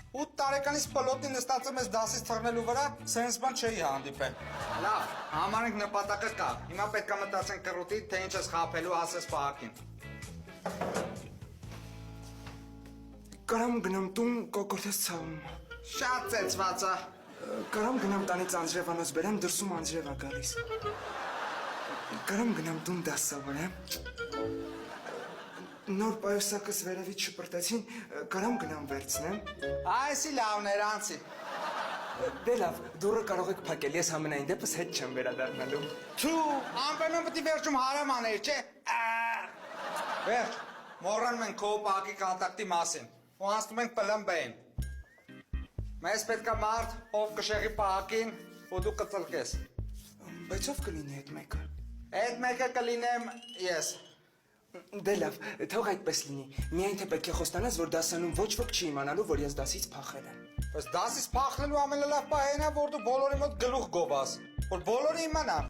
8 տարեկանից պլոտնի նստածում ես դասից թռնելու վրա, սենց բան չէի հանդիպել։ Լավ, համարենք նպատակը կա։ Հիմա պետք է մտածենք կռուտի, թե ինչ ես խաբելու, ասես Վահակին։ Կարամ գնամ տուն կոկորտես ցավում։ Շատ ծեծված է։ Կարամ գնամ տանից անձրևանոց բերեմ, դրսում անձրև է գալիս։ Կարամ գնամ տուն դաս սովորեմ։ Նոր պայուսակս վերևից շպրտեցին, կարամ գնամ վերցնեմ։ Այսի լավներ անցի։ Դե լավ, դուռը կարող եք փակել, ես համենայն դեպս հետ չեմ վերադառնալու։ Թու, անպայման պետք է վերջում հարամ աներ, չէ։ Վերջ, մոռանում ենք քո պակի կոնտակտի մասին։ Ու անցնում ենք պլան B-ին։ Մեզ պետք է մարդ, ով կշեղի պակին, ու դու կծլկես։ Բայց ով կլինի այդ մեկը։ Այդ մեկը կլինեմ ես։ Դե լավ, թող այդպես լինի։ Միայն թե պետք է խոստանաս, որ դասանում ոչ ոք չի իմանալու, որ ես դասից փախել եմ։ Բայց դասից փախնելու ամենալավ պահն է, որ դու բոլորի մոտ գլուխ գովաս, որ բոլորը իմանան։